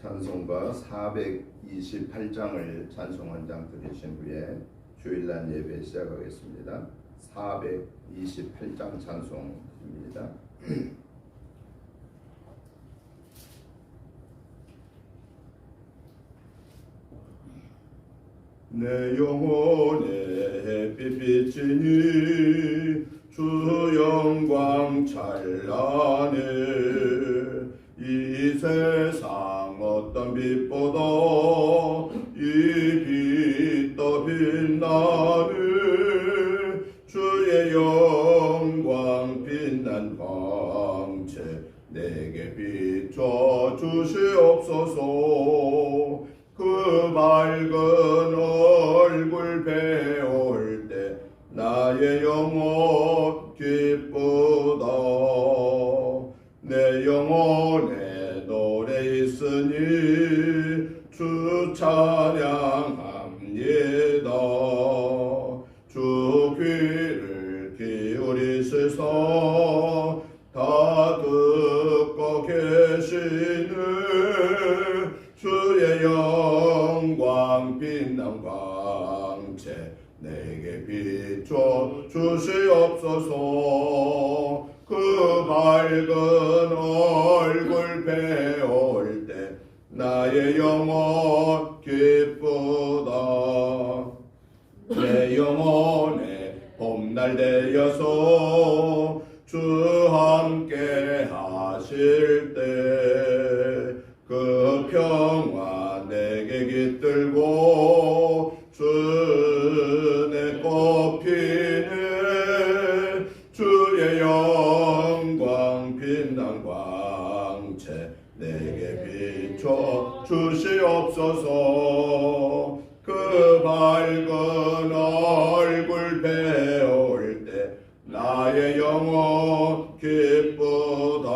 찬송가 428장을 찬송 한 장 드리신 후에 주일날 예배 시작하겠습니다. 428장 찬송입니다. 내 영혼에 햇빛 비치니 주 영광 찬란해. 이 세상 어떤 빛보다 이 빛 더 빛나네. 주의 영광 빛난 광채 내게 비춰 주시옵소서. 그 밝은 얼굴 배울 때 나의 영혼 기쁘다. 내 영혼에 노래 있으니 주 찬양합니다. 주 귀를 기울이시서 다 듣고 계시네. 주의 영광 빛난 광채 내게 비춰 주시옵소서. 그 밝은 얼굴 배울 때 나의 영혼 기쁘다. 내 영혼에 봄날 되어서 주 함께 하실 때 그 평화 내게 깃들고 주내 꽃피네. 주의 영광 빛난 광채 내게 비춰 주시옵소서. 그 밝은 얼굴 배울 때 나의 영혼 기쁘다.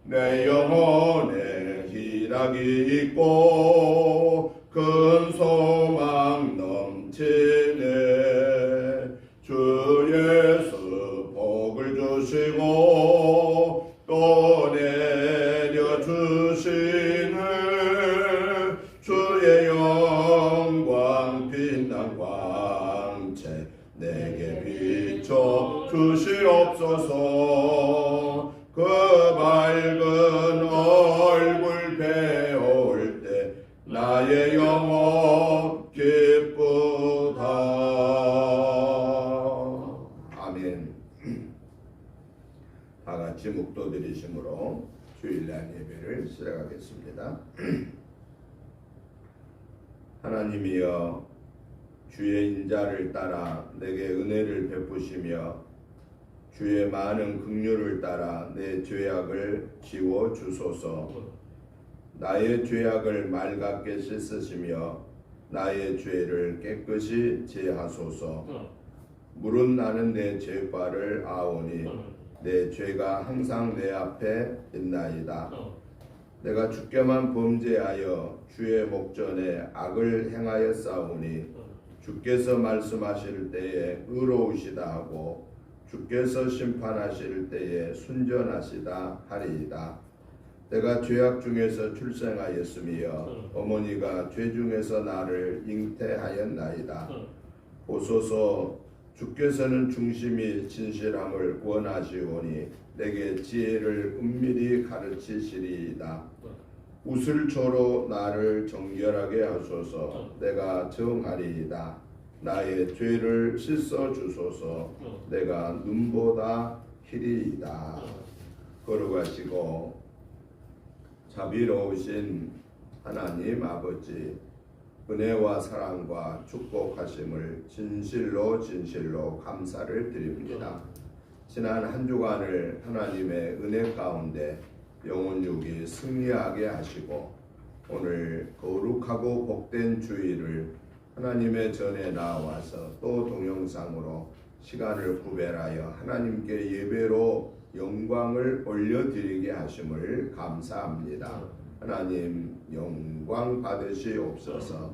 내 영혼에 희락이 있고 큰 소망 넘치네. 주 예수 복을 주시고 또 내려주시네. 주의 영광 빛난 광채 내게 비춰 주시옵소서. 그 밝은 얼굴 배울 때 나의 영혼 기쁘다. 아멘. 다 같이 묵도 드리심으로 주일날 예배를 시작하겠습니다. 하나님이여, 주의 인자를 따라 내게 은혜를 베푸시며 주의 많은 긍휼을 따라 내 죄악을 지워 주소서. 나의 죄악을 맑게 씻으시며 나의 죄를 깨끗이 제하소서. 물은 나는 내 죄과를 아오니 내 죄가 항상 내 앞에 있나이다. 내가 주께만 범죄하여 주의 목전에 악을 행하였사오니 주께서 말씀하실 때에 의로우시다 하고 주께서 심판하실 때에 순전하시다 하리이다. 내가 죄악 중에서 출생하였으며 어머니가 죄 중에서 나를 잉태하였나이다. 보소서, 주께서는 중심이 진실함을 원하시오니 내게 지혜를 은밀히 가르치시리이다. 우슬초로 나를 정결하게 하소서. 내가 정하리이다. 나의 죄를 씻어 주소서. 내가 눈보다 희리이다. 걸어가시고 자비로우신 하나님 아버지, 은혜와 사랑과 축복하심을 진실로 감사를 드립니다. 지난 한 주간을 하나님의 은혜 가운데 영혼육이 승리하게 하시고 오늘 거룩하고 복된 주일을 하나님의 전에 나와서 또 동영상으로 시간을 구별하여 하나님께 예배로 영광을 올려드리게 하심을 감사합니다. 하나님 영광 받으시옵소서.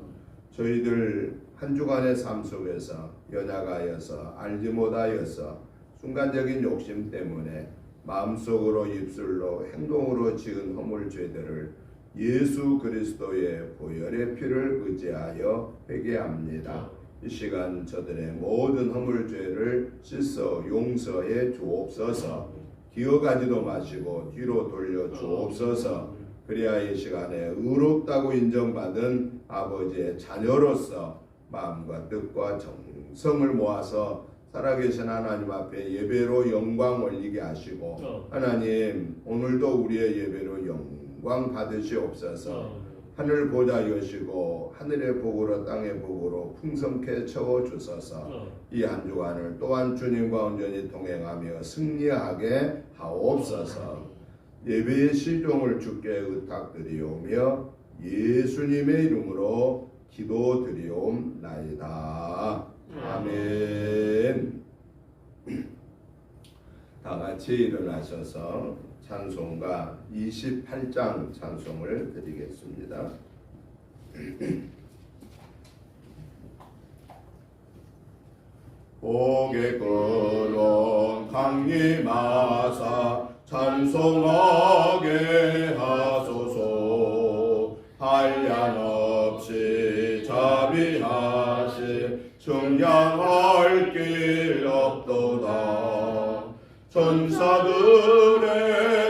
저희들 한 주간의 삶 속에서 연약하여서 알지 못하여서 순간적인 욕심 때문에 마음속으로 입술로 행동으로 지은 허물 죄들을 예수 그리스도의 보혈의 피를 의지하여 회개합니다. 이 시간 저들의 모든 허물죄를 씻어 용서해 주옵소서. 기어가지도 마시고 뒤로 돌려 주옵소서. 그래야 이 시간에 의롭다고 인정받은 아버지의 자녀로서 마음과 뜻과 정성을 모아서 살아계신 하나님 앞에 예배로 영광 올리게 하시고, 하나님 오늘도 우리의 예배로 영광 받으시옵소서. 하늘 보좌 여시고 하늘의 복으로 땅의 복으로 풍성케 채워 주소서. 이 한 주간을 또한 주님과 온전히 동행하며 승리하게 하옵소서. 예배의 시종을 주께 의탁드리오며 예수님의 이름으로 기도드리옵나이다. 아멘. 다 같이 일어나셔서 찬송가 28장 찬송을 드리겠습니다. 고개 끌어 강림하사 찬송하게 하소서. 한량없이 자비하시 증량할 길 없도다. 천사들의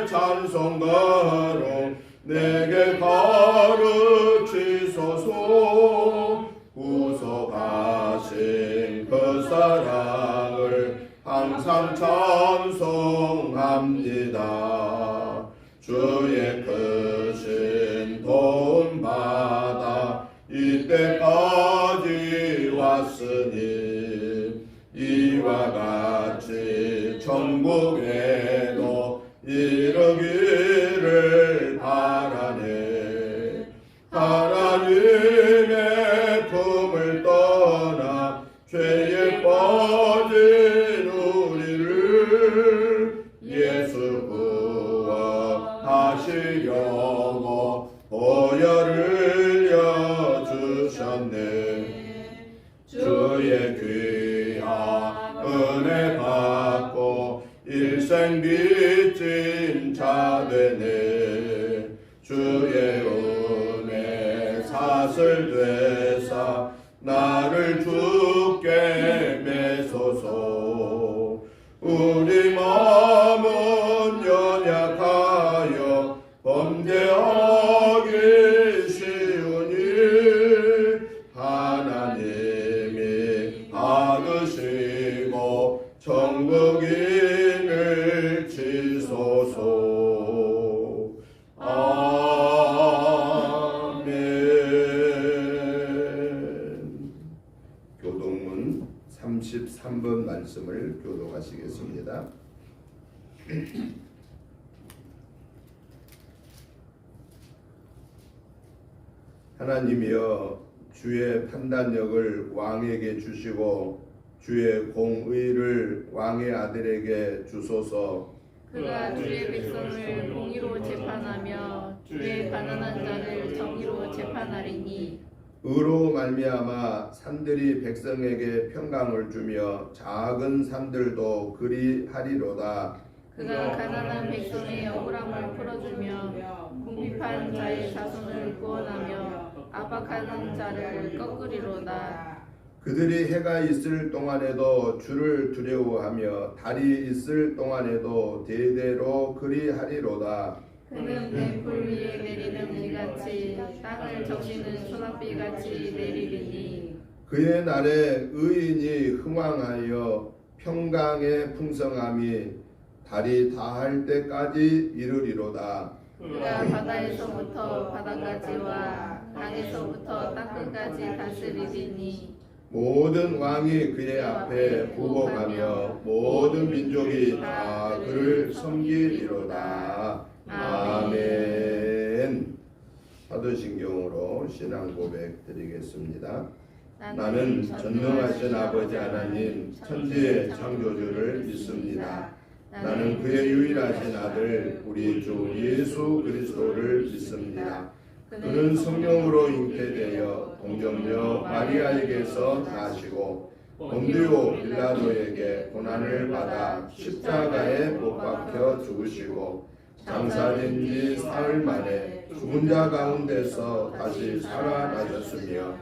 찬송가로 내게 가르치소서. 구속하신 그 사랑을 항상 찬송합니다. 주의 크신 도움 받아 이때까지 왔으니 이와 같이 천국에도 이르기를 바라네. 하나님의 품을 떠나 죄에 빠진 우리를 예수 구원하시려고 보혈을 여주셨네. 주의 귀한 은혜 받고 일생 빚진 자 되네. 주의 은혜 사슬 되사 나를 주께 매소서. 우리 마음은 연약하여 범죄하기 쉬우니 하나님이 받으시고 천국인을 치소서. 아멘. 교동문 33번 말씀을 교독하시겠습니다. 하나님이여, 주의 판단력을 왕에게 주시고 주의 공의를 왕의 아들에게 주소서. 그가 주의 백성을 공의로 재판하며 주의 가난한 자를 정의로 재판하리니. 의로 말미암아 산들이 백성에게 평강을 주며 작은 산들도 그리하리로다. 그가 가난한 백성의 억울함을 풀어주며 궁핍한 자의 자손을 구원하며 압박하는 자를 꺾으리로다. 그들이 해가 있을 동안에도 주를 두려워하며 달이 있을 동안에도 대대로 그리하리로다. 그는 뱀풀 위에 내리는 비같이 땅을 적시는 소낙비같이 내리리니. 그의 날에 의인이 흥왕하여 평강의 풍성함이 달이 다할 때까지 이르리로다. 그가 바다에서부터 바다까지와 강에서부터 땅끝까지 다스리리니. 모든 왕이 그의 앞에 부복하며 모든 민족이 다 그를 섬기리로다. 아멘. 사도신경으로 신앙 고백 드리겠습니다. 나는 전능하신 아버지 하나님 천지의 창조주를 믿습니다. 나는 그의 유일하신 아들 우리 주 예수 그리스도를 믿습니다. 그는 성령으로 잉태되어 동정녀 마리아에게서 나시고 본디오 빌라도에게 고난을 받아 십자가에 못 박혀 죽으시고 장사된 지 사흘 만에 죽은 자 가운데서 다시 살아나셨으며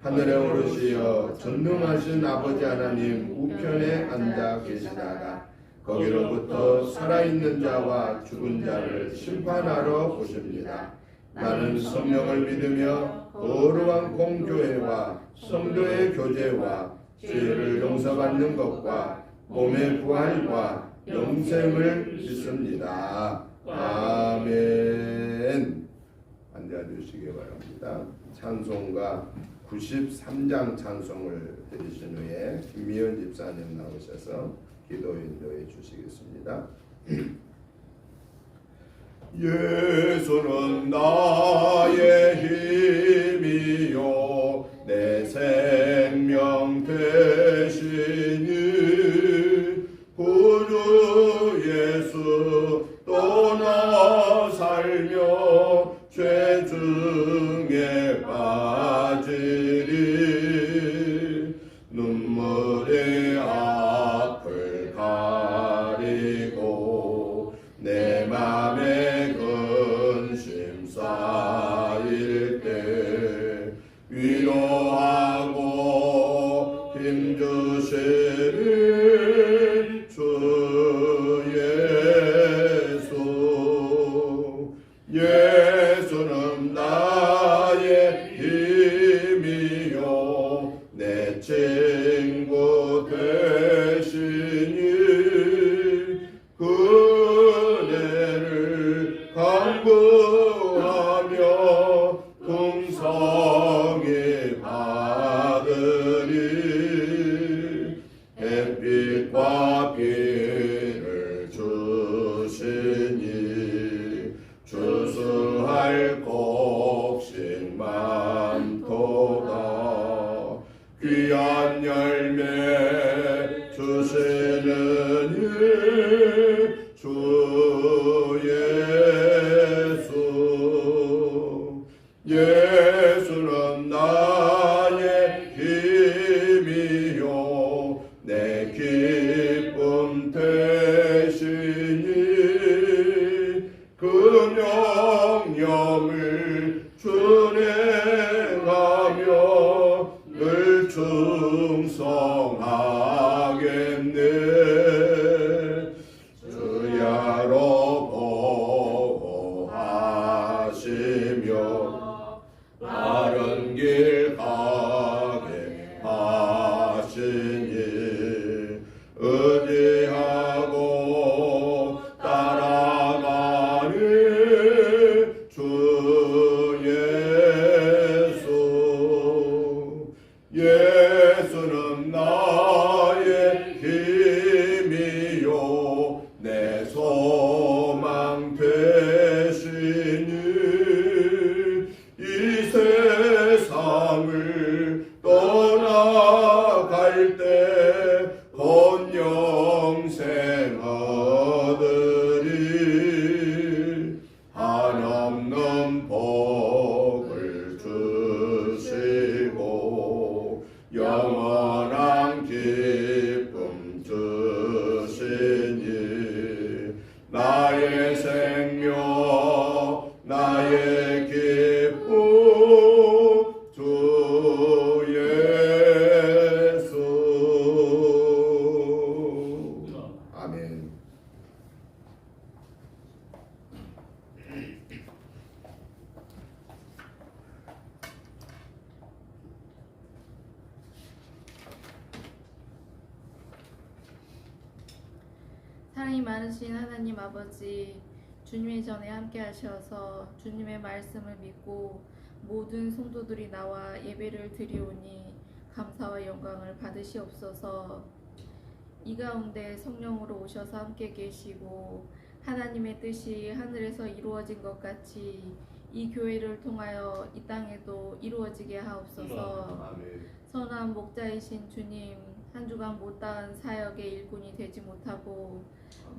하늘에 오르시어 전능하신 아버지 하나님 우편에 앉아 계시다가 거기로부터 살아있는 자와 죽은 자를 심판하러 오십니다. 나는 성령을 믿으며 거룩한 공교회와 성도의 교제와 죄를 용서받는 것과 몸의 부활과 영생을 믿습니다. 아멘. 앉아주시기 바랍니다. 찬송가 93장 찬송을 드리신 후에 김미연 집사님 나오셔서 기도 인도해 주시겠습니다. 예수는 나의 힘이요 내 생명 되시니 구주 예수 떠나 살며 죄 중에 빠지리 눈물의 앞을 가리고 내 맘에 근심 쌓일 때 위로하고 힘주시리 주 예수. 예수는 나의 힘이요 내 친구 되시니 그네를 간구하며 풍성히 받으리. 햇빛과 비를 주시니 주수할 곡식 많도다. 귀한 열매 주시는 주 예수. 예수는 나의 힘이요 내 기쁨 되시니 그 명령을 준행하며 늘 충성하겠네. 주야로 보호하시며 바른 길 가게 하시니 의지하고 따라가니 주 예수. 예수는 나의 힘이요 내 소망 되시니 이 세상을 떠나갈 때 곧 영생 얻으리. 한없는 복을 주시고 영원한 기쁨 주시니 나의 생명 나의 기쁨 주 예수. 아멘. 사랑이 많으신 하나님 아버지, 주님의 전에 함께 하셔서 주님의 말씀을 믿고 모든 성도들이 나와 예배를 드리오니 감사와 영광을 받으시옵소서. 이 가운데 성령으로 오셔서 함께 계시고 하나님의 뜻이 하늘에서 이루어진 것 같이 이 교회를 통하여 이 땅에도 이루어지게 하옵소서. 아멘. 선한 목자이신 주님, 한 주간 못다한 사역의 일꾼이 되지 못하고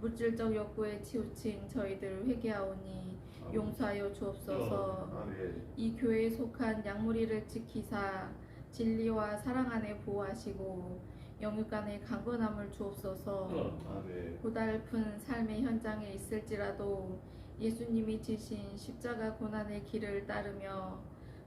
물질적 욕구에 치우친 저희들 회개하오니 용서하여 주옵소서. 아멘. 이 교회에 속한 양무리를 지키사 진리와 사랑 안에 보호하시고 영육간의 강건함을 주옵소서. 아멘. 고달픈 삶의 현장에 있을지라도 예수님이 지신 십자가 고난의 길을 따르며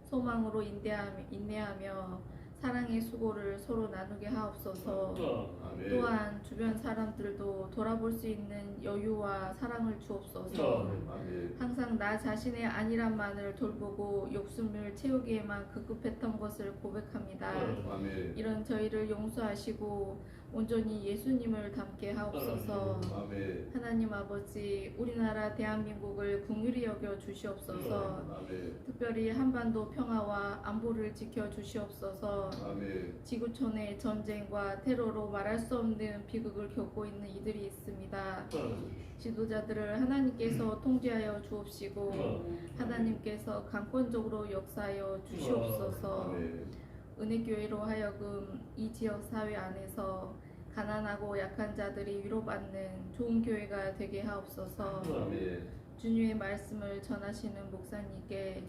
소망으로 인내하며 사랑의 수고를 서로 나누게 하옵소서. 아멘. 또한 주변 사람들도 돌아볼 수 있는 여유와 사랑을 주옵소서. 아멘. 항상 나 자신의 안일함만을 돌보고 욕심을 채우기에만 급급했던 것을 고백합니다. 아멘. 이런 저희를 용서하시고 온전히 예수님을 닮게 하옵소서. 아멘. 하나님 아버지, 우리나라 대한민국을 긍휼히 여겨 주시옵소서. 아멘. 특별히 한반도 평화와 안보를 지켜 주시옵소서. 아멘. 지구촌의 전쟁과 테러로 말할 수 없는 비극을 겪고 있는 이들이 있습니다. 지도자들을 하나님께서 통제하여 주옵시고 하나님께서 강권적으로 역사하여 주시옵소서. 아멘. 은혜교회로 하여금 이 지역 사회 안에서 가난하고 약한 자들이 위로받는 좋은 교회가 되게 하옵소서. 아멘. 주님의 말씀을 전하시는 목사님께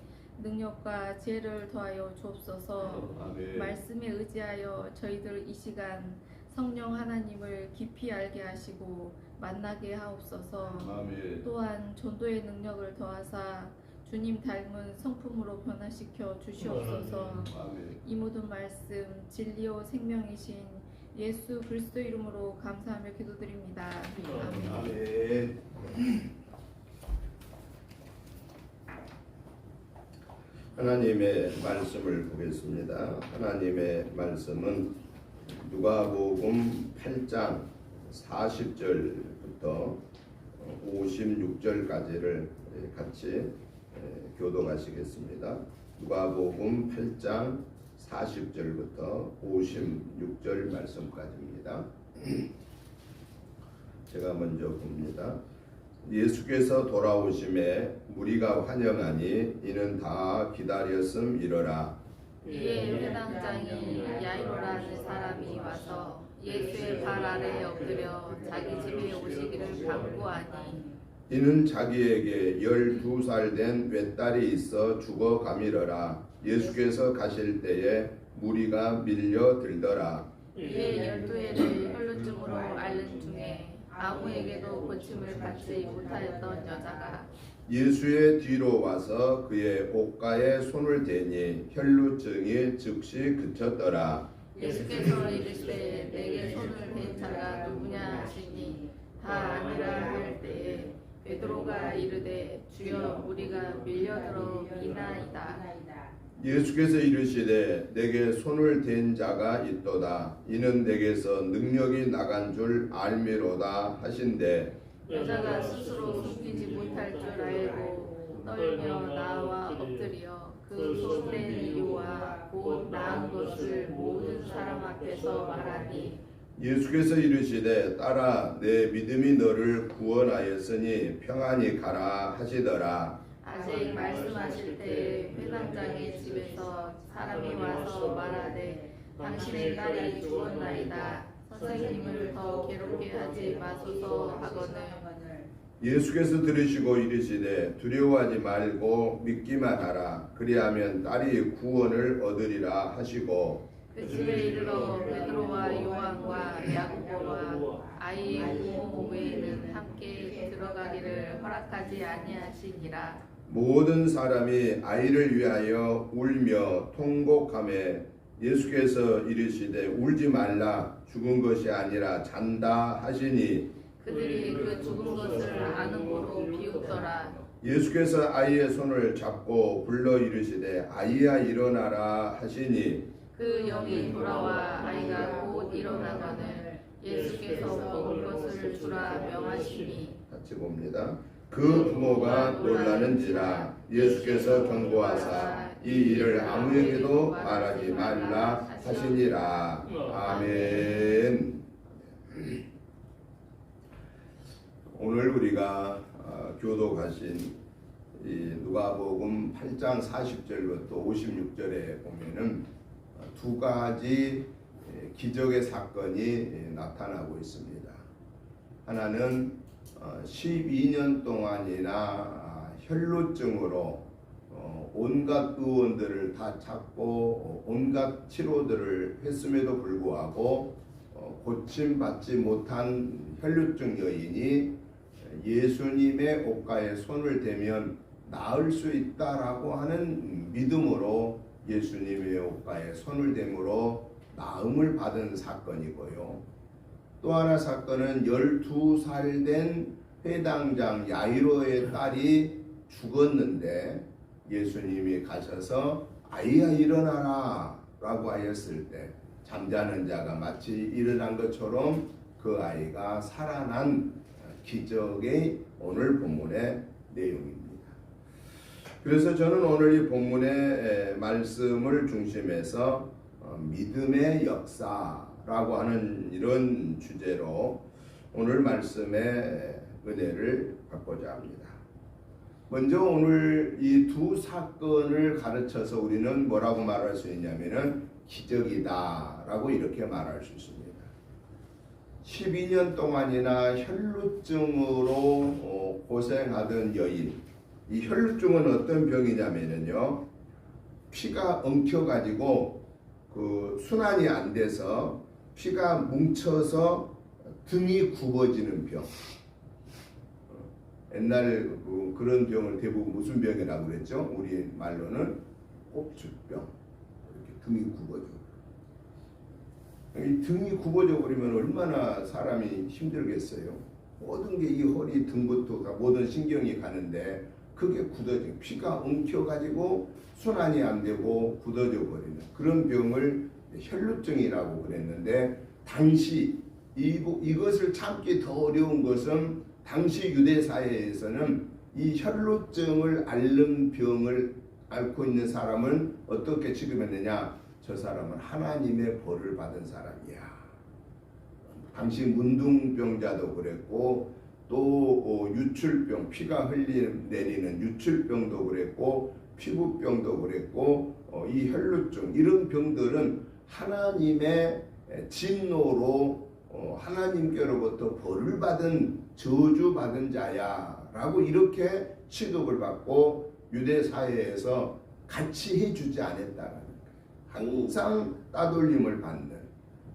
능력과 지혜를 더하여 주옵소서. 아멘. 말씀에 의지하여 저희들 이 시간 성령 하나님을 깊이 알게 하시고 만나게 하옵소서. 아멘. 또한 전도의 능력을 더하사 주님 닮은 성품으로 변화시켜 주시옵소서. 아멘. 이 모든 말씀 진리요 생명이신 예수 그리스도 이름으로 감사하며 기도드립니다. 아멘. 아멘. 하나님의 말씀을 보겠습니다. 하나님의 말씀은 누가복음 8장 40절부터 56절까지를 같이 교독하시겠습니다. 누가복음 8장 40절부터 56절 말씀까지입니다. 제가 먼저 봅니다. 예수께서 돌아오심에 무리가 환영하니 이는 다 기다렸음이러라. 이에 회당장이 야이로라는 사람이 와서 예수의 발 아래에 엎드려 자기 집에 오시기를 간구하니 이는 자기에게 12살 된 외딸이 있어 죽어가미러라. 예수께서 가실 때에 무리가 밀려들더라. 이에 12해를 혈루증으로 앓는 중에 아무에게도 고침을 받지 못하였던 여자가 예수의 뒤로 와서 그의 옷가에 손을 대니 혈루증이 즉시 그쳤더라. 예수께서 이르시되 내게 손을 댄 자가 누구냐 하시니 다 아니라 할 때에 베드로가 이르되 주여 우리가 밀려들어 미나이다. 예수께서 이르시되 내게 손을 댄 자가 있도다. 이는 내게서 능력이 나간 줄 알미로다 하신대. 여자가 스스로 숨기지 못할 줄 알고 떨며 나와 엎드려 그 손댄 이유와 곧 나은 것을 모든 사람 앞에서 말하니 예수께서 이르시되 딸아 내 믿음이 너를 구원하였으니 평안히 가라 하시더라. 아직 말씀하실 때 회당장의 집에서 사람이 와서 말하되 당신의 딸이 죽었나이다. 선생님을 더 괴롭게 하지 마소서 하거늘 예수께서 들으시고 이르시되 두려워하지 말고 믿기만 하라. 그리하면 딸이 구원을 얻으리라 하시고 그 집에 이르러 베드로와 요한과 야고보와 아이의 부모 외에는 함께 들어가기를 허락하지 아니하시니라. 모든 사람이 아이를 위하여 울며 통곡하매 예수께서 이르시되 울지 말라. 죽은 것이 아니라 잔다 하시니 그들이 그 죽은 것을 아는 고로 비웃더라. 예수께서 아이의 손을 잡고 불러 이르시되 아이야 일어나라 하시니 그 영이 돌아와 아이가 곧 일어나거늘 예수께서 먹을 것을 주라 명하시니 같이 봅니다. 그 부모가 놀라는지라. 예수께서 경고하사 이 일을 아무에게도 말하지 말라 하시니라. 아멘. 오늘 우리가 교독하신 이 누가복음 8장 40절부터 56절에 보면은 두 가지 기적의 사건이 나타나고 있습니다. 하나는 12년 동안이나 혈루증으로 온갖 의원들을 다 찾고 온갖 치료들을 했음에도 불구하고 고침받지 못한 혈루증 여인이 예수님의 옷가에 손을 대면 나을 수 있다라고 하는 믿음으로 예수님의 옷가에 손을 댐으로 나음을 받은 사건이고요. 또 하나 사건은 12살 된 회당장 야이로의 딸이 죽었는데 예수님이 가셔서 아이야 일어나라 라고 하였을 때 잠자는 자가 마치 일어난 것처럼 그 아이가 살아난 기적의 오늘 본문의 내용입니다. 그래서 저는 오늘 이 본문의 말씀을 중심해서 믿음의 역사라고 하는 이런 주제로 오늘 말씀의 은혜를 받고자 합니다. 먼저 오늘 이 두 사건을 가르쳐서 우리는 뭐라고 말할 수 있냐면은 기적이다 라고 이렇게 말할 수 있습니다. 12년 동안이나 혈루증으로 고생하던 여인, 이 혈루증은 어떤 병이냐면요, 피가 엉켜가지고 그 순환이 안 돼서 피가 뭉쳐서 등이 굽어지는 병. 옛날에 그런 병을 대부분 무슨 병이라고 그랬죠? 우리 말로는 꼽주병. 이렇게 등이 굽어져. 이 등이 굽어져 버리면 얼마나 사람이 힘들겠어요. 모든 게 이 허리 등부터 모든 신경이 가는데 그게 굳어져, 피가 엉켜가지고 순환이 안 되고 굳어져 버리는 그런 병을 혈루증이라고 그랬는데, 당시 이것을 참기 더 어려운 것은 당시 유대 사회에서는 이 혈루증을 앓는 병을 앓고 있는 사람은 어떻게 취급했느냐? 저 사람은 하나님의 벌을 받은 사람이야. 당시 문둥병자도 그랬고, 또 유출병, 피가 흘러내리는 유출병도 그랬고, 피부병도 그랬고, 이 혈루증 이런 병들은 하나님의 진노로 하나님께로부터 벌을 받은 저주받은 자야 라고 이렇게 취급을 받고 유대 사회에서 같이 해주지 않았다는 거예요. 항상 따돌림을 받는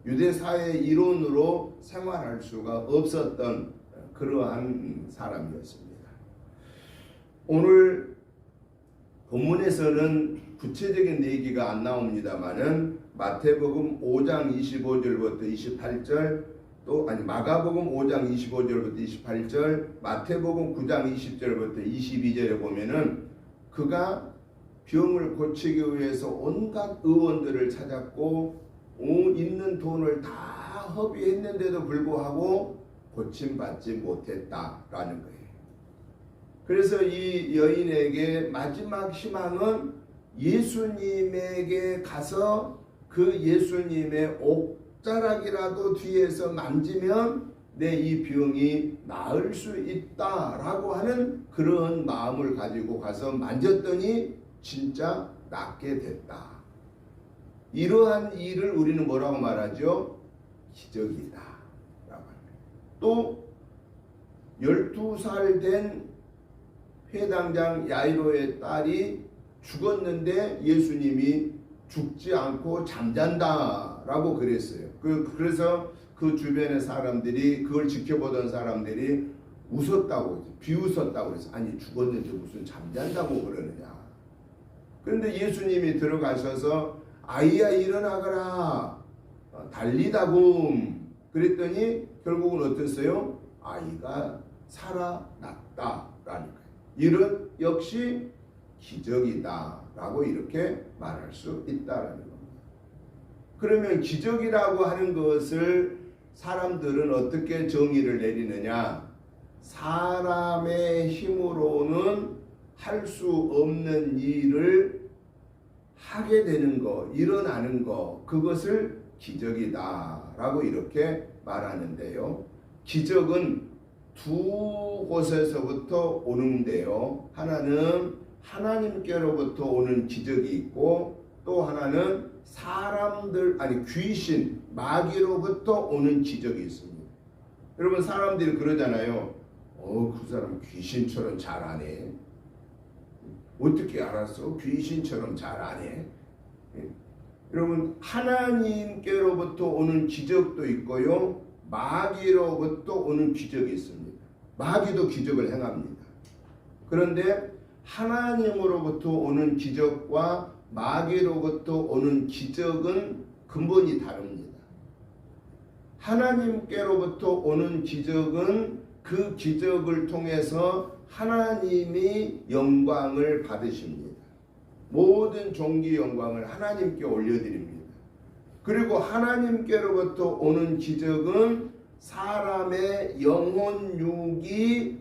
유대 사회의 일원으로 생활할 수가 없었던 그러한 사람이었습니다. 오늘 본문에서는 구체적인 얘기가 안 나옵니다만은 마태복음 5장 25절부터 28절, 마가복음 5장 25절부터 28절, 마태복음 9장 20절부터 22절에 보면은 그가 병을 고치기 위해서 온갖 의원들을 찾았고 있는 돈을 다 허비했는데도 불구하고 고침받지 못했다라는 거예요. 그래서 이 여인에게 마지막 희망은 예수님에게 가서 그 예수님의 옥자락이라도 뒤에서 만지면 내 이 병이 나을 수 있다라고 하는 그런 마음을 가지고 가서 만졌더니 진짜 낫게 됐다. 이러한 일을 우리는 뭐라고 말하죠? 기적이다 라고 합니다. 또 12살 된 회당장 야이로의 딸이 죽었는데 예수님이 죽지 않고 잠잔다라고 그랬어요. 그래서 그 주변의 사람들이, 그걸 지켜보던 사람들이 웃었다고, 비웃었다고 그랬어요. 아니 죽었는데 무슨 잠잔다고 그러느냐. 그런데 예수님이 들어가셔서 아이야 일어나거라, 달리다굼 그랬더니 결국은 어땠어요? 아이가 살아났다라는 거예요. 이런 역시 기적이다라고 이렇게 말할 수 있다라는 겁니다. 그러면 기적이라고 하는 것을 사람들은 어떻게 정의를 내리느냐? 사람의 힘으로는 할 수 없는 일을 하게 되는 거, 일어나는 거, 그것을 기적이다라고 이렇게 말하는데요. 기적은 두 곳에서부터 오는데요. 하나는 하나님께로부터 오는 기적이 있고, 또 하나는 귀신, 마귀로부터 오는 기적이 있습니다. 여러분, 사람들이 그러잖아요. 그 사람 귀신처럼 잘하네. 어떻게 알았어? 귀신처럼 잘하네. 여러분, 하나님께로부터 오는 기적도 있고요, 마귀로부터 오는 기적이 있습니다. 마귀도 기적을 행합니다. 그런데 하나님으로부터 오는 기적과 마귀로부터 오는 기적은 근본이 다릅니다. 하나님께로부터 오는 기적은 그 기적을 통해서 하나님이 영광을 받으십니다. 모든 존귀 영광을 하나님께 올려드립니다. 그리고 하나님께로부터 오는 기적은 사람의 영혼 육이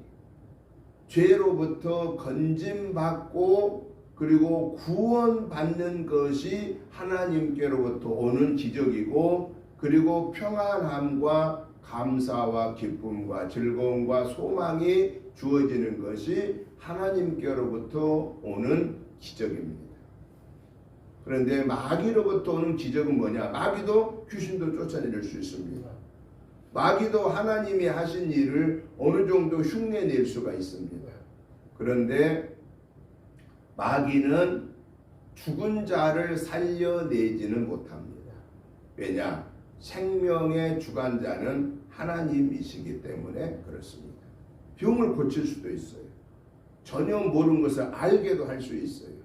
죄로부터 건짐받고 그리고 구원받는 것이 하나님께로부터 오는 기적이고, 그리고 평안함과 감사와 기쁨과 즐거움과 소망이 주어지는 것이 하나님께로부터 오는 기적입니다. 그런데 마귀로부터 오는 기적은 뭐냐? 마귀도 귀신도 쫓아낼 수 있습니다. 마귀도 하나님이 하신 일을 어느 정도 흉내낼 수가 있습니다. 그런데 마귀는 죽은 자를 살려내지는 못합니다. 왜냐? 생명의 주관자는 하나님이시기 때문에 그렇습니다. 병을 고칠 수도 있어요. 전혀 모르는 것을 알게도 할 수 있어요.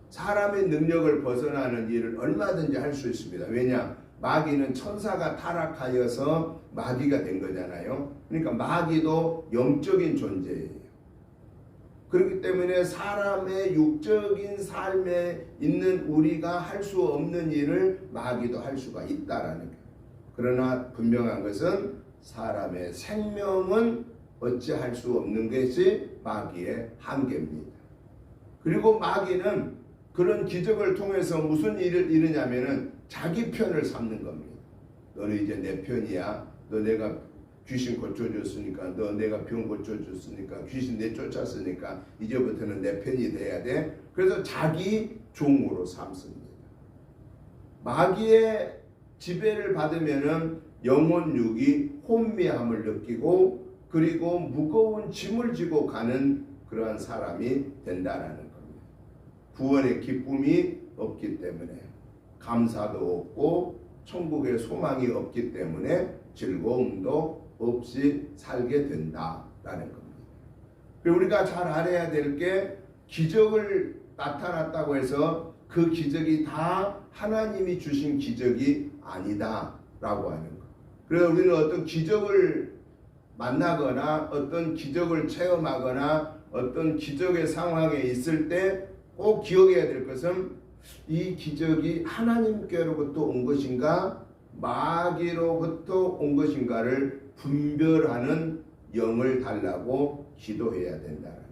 사람의 능력을 벗어나는 일을 얼마든지 할 수 있습니다. 왜냐? 마귀는 천사가 타락하여서 마귀가 된 거잖아요. 그러니까 마귀도 영적인 존재예요. 그렇기 때문에 사람의 육적인 삶에 있는 우리가 할 수 없는 일을 마귀도 할 수가 있다라는 거예요. 그러나 분명한 것은 사람의 생명은 어찌할 수 없는 것이 마귀의 한계입니다. 그리고 마귀는 그런 기적을 통해서 무슨 일을 이루냐면은 자기 편을 삼는 겁니다. 너는 이제 내 편이야. 너 내가 귀신 고쳐줬으니까, 너 내가 병 고쳐줬으니까, 귀신 내쫓았으니까 이제부터는 내 편이 돼야 돼. 그래서 자기 종으로 삼습니다. 마귀의 지배를 받으면은 영혼 육이 혼미함을 느끼고 그리고 무거운 짐을 지고 가는 그러한 사람이 된다라는 겁니다. 구원의 기쁨이 없기 때문에, 감사도 없고 천국의 소망이 없기 때문에 즐거움도 없이 살게 된다라는 겁니다. 그리고 우리가 잘 알아야 될 게, 기적을 나타났다고 해서 그 기적이 다 하나님이 주신 기적이 아니다라고 하는 것. 그래서 우리는 어떤 기적을 만나거나 어떤 기적을 체험하거나 어떤 기적의 상황에 있을 때 꼭 기억해야 될 것은, 이 기적이 하나님께로부터 온 것인가 마귀로부터 온 것인가를 분별하는 영을 달라고 기도해야 된다는 거예요.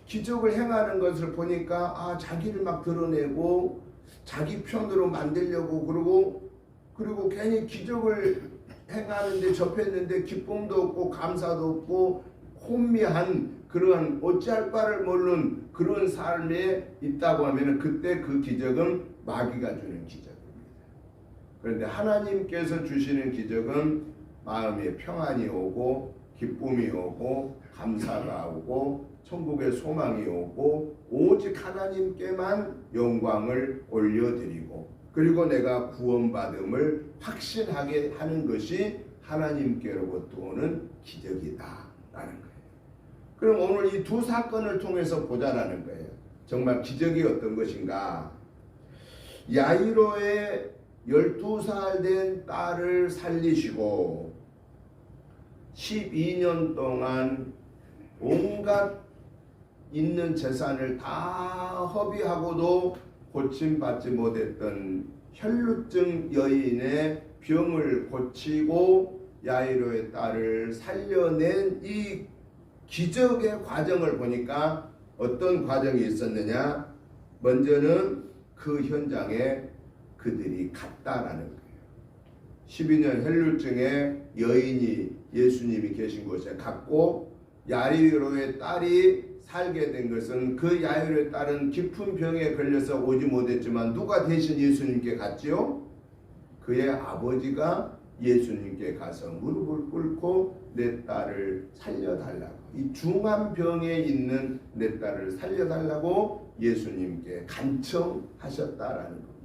기적을 행하는 것을 보니까 자기를 막 드러내고 자기 편으로 만들려고 그리고 괜히 기적을 행하는데 접했는데 기쁨도 없고 감사도 없고 혼미한 그러한 어찌할 바를 모르는 그런 삶에 있다고 하면, 그때 그 기적은 마귀가 주는 기적입니다. 그런데 하나님께서 주시는 기적은 마음에 평안이 오고 기쁨이 오고 감사가 오고 천국의 소망이 오고 오직 하나님께만 영광을 올려드리고, 그리고 내가 구원받음을 확신하게 하는 것이 하나님께로부터 오는 기적이다라는 거예요. 그럼 오늘 이 두 사건을 통해서 보자라는 거예요. 정말 기적이 어떤 것인가? 야이로의 12살 된 딸을 살리시고 12년 동안 온갖 있는 재산을 다 허비하고도 고침받지 못했던 혈루증 여인의 병을 고치고 야이로의 딸을 살려낸 이 기적의 과정을 보니까 어떤 과정이 있었느냐? 먼저는 그 현장에 그들이 갔다라는 거예요. 12년 혈루증의 여인이 예수님이 계신 곳에 갔고, 야이로의 딸이 살게 된 것은, 그 야이로의 딸은 깊은 병에 걸려서 오지 못했지만 누가 대신 예수님께 갔지요? 그의 아버지가 예수님께 가서 무릎을 꿇고 내 딸을 살려달라고, 이 중한 병에 있는 내 딸을 살려달라고 예수님께 간청하셨다라는 겁니다.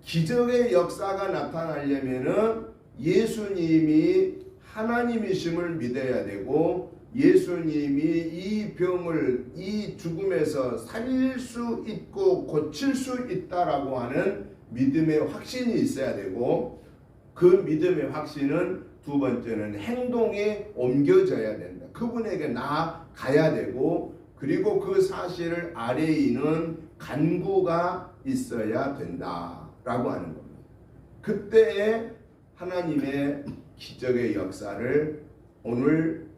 기적의 역사가 나타나려면은 예수님이 하나님이심을 믿어야 되고 예수님이 이 병을 이 죽음에서 살릴 수 있고 고칠 수 있다라고 하는 믿음의 확신이 있어야 되고 그 믿음의 확신은 두 번째는 행동에 옮겨져야 된다. 그분에게 나아가야 되고 그리고 그 사실을 아래에 있는 간구가 있어야 된다라고 하는 겁니다. 그때에 하나님의 기적의 역사를 오늘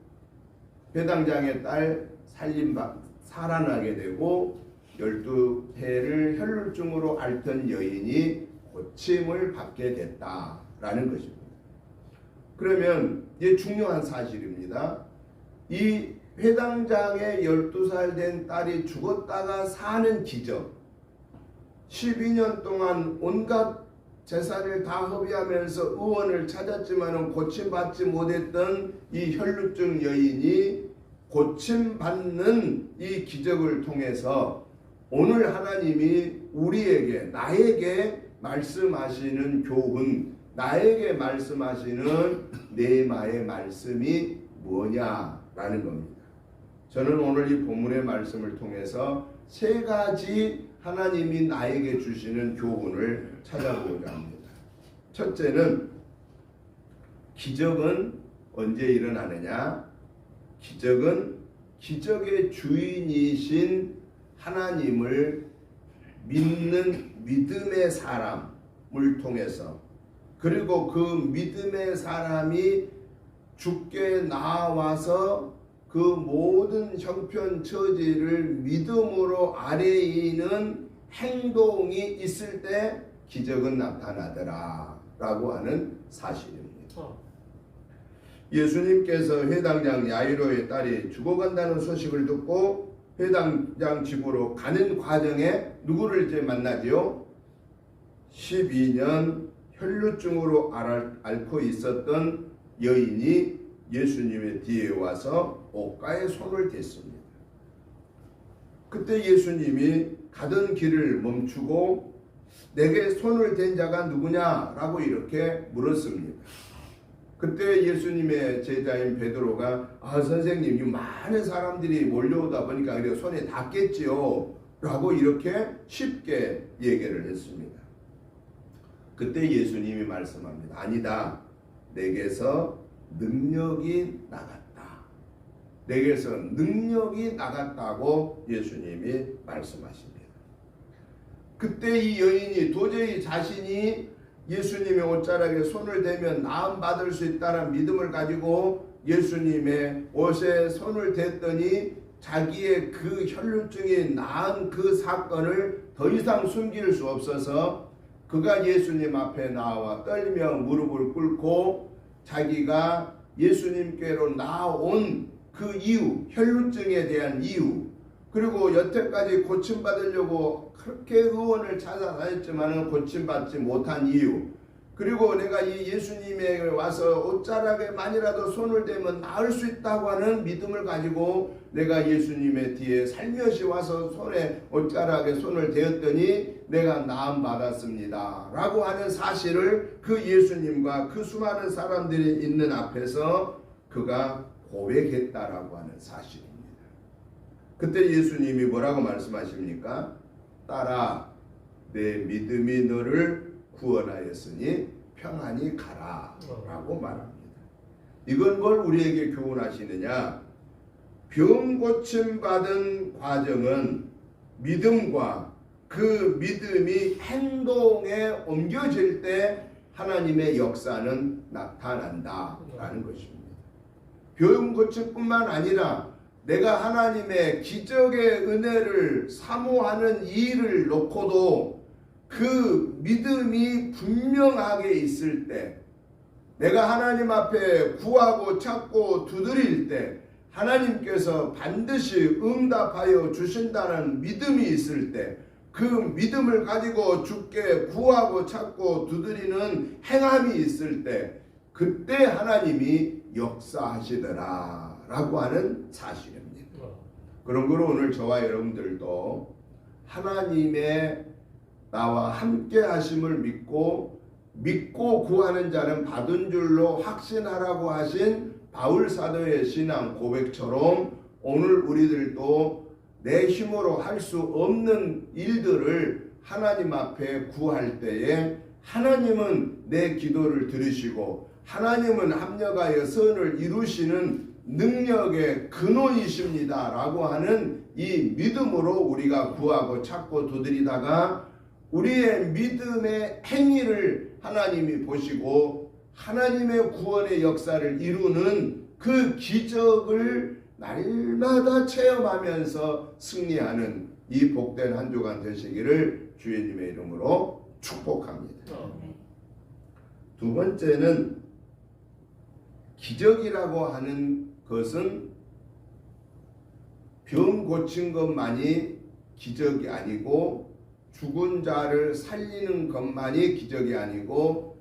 회당장의 딸 살아나게 되고 12해를 혈루증으로 앓던 여인이 고침을 받게 됐다라는 것입니다. 그러면 이게 중요한 사실입니다. 이 회당장의 12살 된 딸이 죽었다가 사는 기적, 12년 동안 온갖 재산을 다 허비하면서 의원을 찾았지만 고침받지 못했던 이 혈루증 여인이 고침받는 이 기적을 통해서 오늘 하나님이 우리에게 나에게 말씀하시는 교훈, 나에게 말씀하시는 네마의 말씀이 뭐냐라는 겁니다. 저는 오늘 이 본문의 말씀을 통해서 세 가지 하나님이 나에게 주시는 교훈을 찾아보고자 합니다. 첫째는 기적은 언제 일어나느냐? 기적은 기적의 주인이신 하나님을 믿는 믿음의 사람을 통해서 그리고 그 믿음의 사람이 주께 나와서 그 모든 형편 처지를 믿음으로 아래에 있는 행동이 있을 때 기적은 나타나더라 라고 하는 사실입니다. 예수님께서 회당장 야이로의 딸이 죽어간다는 소식을 듣고 회당장 집으로 가는 과정에 누구를 이제 만나지요? 12년 혈루증으로 앓고 있었던 여인이 예수님의 뒤에 와서 옷가에 손을 댔습니다. 그때 예수님이 가던 길을 멈추고 내게 손을 댄 자가 누구냐라고 이렇게 물었습니다. 그때 예수님의 제자인 베드로가 선생님 이 많은 사람들이 몰려오다 보니까 그래 손에 닿겠지요 라고 이렇게 쉽게 얘기를 했습니다. 그때 예수님이 말씀합니다. 아니다. 내게서 능력이 나갔다. 내게서 능력이 나갔다고 예수님이 말씀하십니다. 그때 이 여인이 도저히 자신이 예수님의 옷자락에 손을 대면 나음 받을 수 있다는 믿음을 가지고 예수님의 옷에 손을 댔더니 자기의 그 혈루증이 나은 그 사건을 더 이상 숨길 수 없어서 그가 예수님 앞에 나와 떨며 무릎을 꿇고 자기가 예수님께로 나온 그 이유, 혈루증에 대한 이유, 그리고 여태까지 고침받으려고 그렇게 의원을 찾아다녔지만 고침받지 못한 이유, 그리고 내가 이 예수님에 와서 옷자락에만이라도 손을 대면 나을 수 있다고 하는 믿음을 가지고 내가 예수님의 뒤에 살며시 와서 손에 옷자락에 손을 대었더니 내가 나음 받았습니다 라고 하는 사실을 그 예수님과 그 수많은 사람들이 있는 앞에서 그가 고백했다라고 하는 사실입니다. 그때 예수님이 뭐라고 말씀하십니까? 딸아, 내 믿음이 너를 구원하였으니 평안히 가라 라고 말합니다. 이건 뭘 우리에게 교훈하시느냐? 병 고침 받은 과정은 믿음과 그 믿음이 행동에 옮겨질 때 하나님의 역사는 나타난다라는 것입니다. 병 고침뿐만 아니라 내가 하나님의 기적의 은혜를 사모하는 일을 놓고도 그 믿음이 분명하게 있을 때, 내가 하나님 앞에 구하고 찾고 두드릴 때 하나님께서 반드시 응답하여 주신다는 믿음이 있을 때, 그 믿음을 가지고 주께 구하고 찾고 두드리는 행함이 있을 때 그때 하나님이 역사하시더라 라고 하는 사실입니다. 그런 거로 오늘 저와 여러분들도 하나님의 나와 함께 하심을 믿고 구하는 자는 받은 줄로 확신하라고 하신 바울 사도의 신앙 고백처럼 오늘 우리들도 내 힘으로 할 수 없는 일들을 하나님 앞에 구할 때에 하나님은 내 기도를 들으시고 하나님은 합력하여 선을 이루시는 능력의 근원이십니다 라고 하는 이 믿음으로 우리가 구하고 찾고 두드리다가 우리의 믿음의 행위를 하나님이 보시고 하나님의 구원의 역사를 이루는 그 기적을 날마다 체험하면서 승리하는 이 복된 한 주간 되시기를 주님의 이름으로 축복합니다. 두 번째는 기적이라고 하는 것은 병 고친 것만이 기적이 아니고 죽은 자를 살리는 것만이 기적이 아니고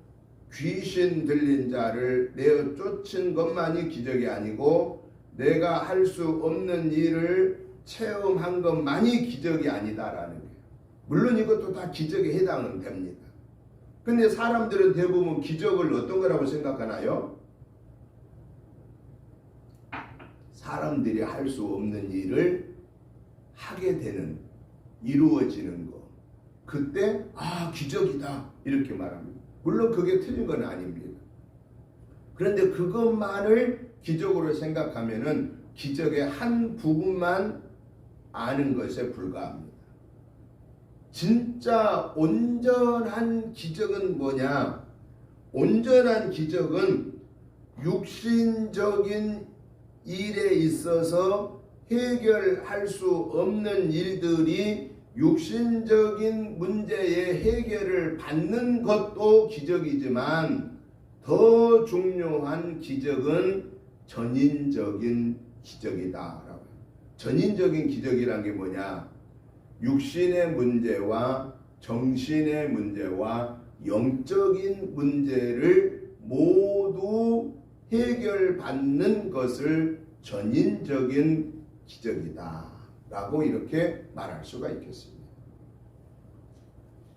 귀신 들린 자를 내어 쫓은 것만이 기적이 아니고 내가 할 수 없는 일을 체험한 것만이 기적이 아니다라는 거예요. 물론 이것도 다 기적에 해당은 됩니다. 근데 사람들은 대부분 기적을 어떤 거라고 생각하나요? 사람들이 할 수 없는 일을 하게 되는, 이루어지는 거. 그때 기적이다 이렇게 말합니다. 물론 그게 틀린 건 아닙니다. 그런데 그것만을 기적으로 생각하면은 기적의 한 부분만 아는 것에 불과합니다. 진짜 온전한 기적은 뭐냐? 온전한 기적은 육신적인 일에 있어서 해결할 수 없는 일들이 육신적인 문제의 해결을 받는 것도 기적이지만 더 중요한 기적은 전인적인 기적이다. 전인적인 기적이란 게 뭐냐? 육신의 문제와 정신의 문제와 영적인 문제를 모두 해결받는 것을 전인적인 기적이다 라고 이렇게 말할 수가 있겠습니다.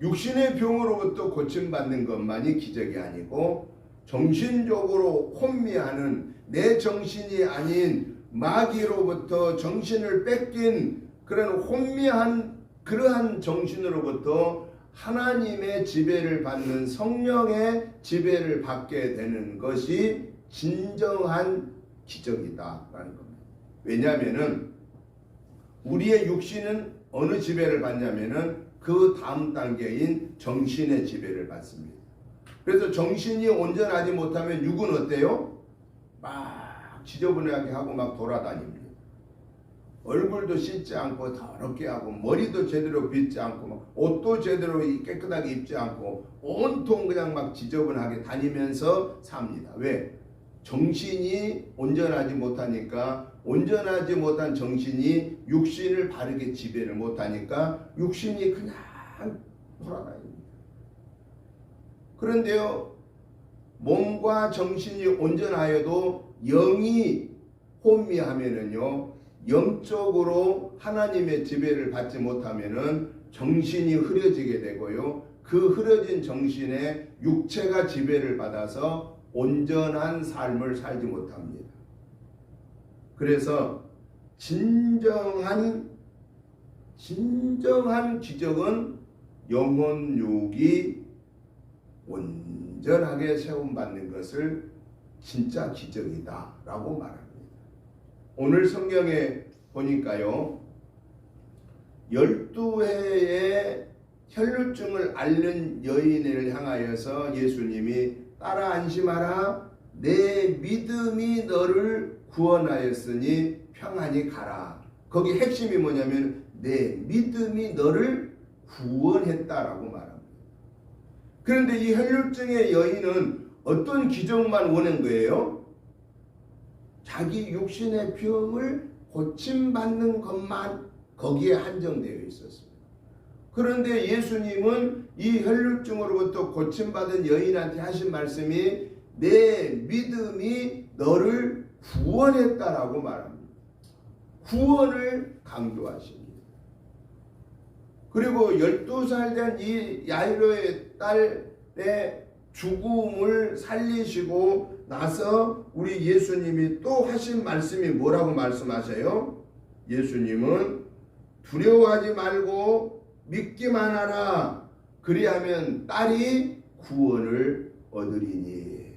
육신의 병으로부터 고침받는 것만이 기적이 아니고 정신적으로 혼미하는 내 정신이 아닌 마귀로부터 정신을 뺏긴 그런 혼미한 그러한 정신으로부터 하나님의 지배를 받는 성령의 지배를 받게 되는 것이 진정한 기적이다라는 겁니다. 왜냐하면은 우리의 육신은 어느 지배를 받냐면은 그 다음 단계인 정신의 지배를 받습니다. 그래서 정신이 온전하지 못하면 육은 어때요? 막 지저분하게 하고 막 돌아다닙니다. 얼굴도 씻지 않고 더럽게 하고 머리도 제대로 빗지 않고 막 옷도 제대로 깨끗하게 입지 않고 온통 그냥 막 지저분하게 다니면서 삽니다. 왜? 정신이 온전하지 못하니까 온전하지 못한 정신이 육신을 바르게 지배를 못하니까 육신이 그냥 돌아다닙니다. 그런데요, 몸과 정신이 온전하여도 영이 혼미하면은요, 영적으로 하나님의 지배를 받지 못하면은 정신이 흐려지게 되고요, 그 흐려진 정신에 육체가 지배를 받아서 온전한 삶을 살지 못합니다. 그래서 진정한 기적은 영혼 육이 온전하게 세움받는 것을 진짜 기적이다 라고 말합니다. 오늘 성경에 보니까요, 12회의 혈루증을 앓는 여인을 향하여서 예수님이 따라 안심하라, 내 믿음이 너를 구원하였으니 평안히 가라. 거기 핵심이 뭐냐면 내 믿음이 너를 구원했다라고 말합니다. 그런데 이 혈루증의 여인은 어떤 기적만 원한 거예요? 자기 육신의 병을 고침받는 것만 거기에 한정되어 있었습니다. 그런데 예수님은 이 혈루증으로부터 고침받은 여인한테 하신 말씀이 내 믿음이 너를 구원했다라고 말합니다. 구원을 강조하십니다. 그리고 12살 된 이 야이로의 딸의 죽음을 살리시고 나서 우리 예수님이 또 하신 말씀이 뭐라고 말씀하세요? 예수님은 두려워하지 말고 믿기만 하라. 그리하면 딸이 구원을 얻으리니.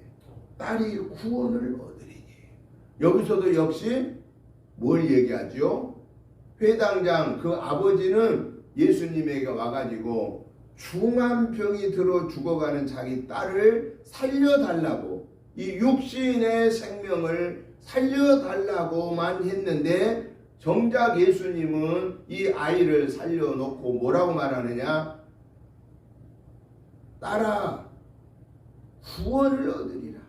딸이 구원을 얻으리니. 여기서도 역시 뭘 얘기하죠? 회당장 그 아버지는 예수님에게 와가지고 중한 병이 들어 죽어가는 자기 딸을 살려달라고, 이 육신의 생명을 살려달라고만 했는데 정작 예수님은 이 아이를 살려놓고 뭐라고 말하느냐? 딸아, 구원을 얻으리라.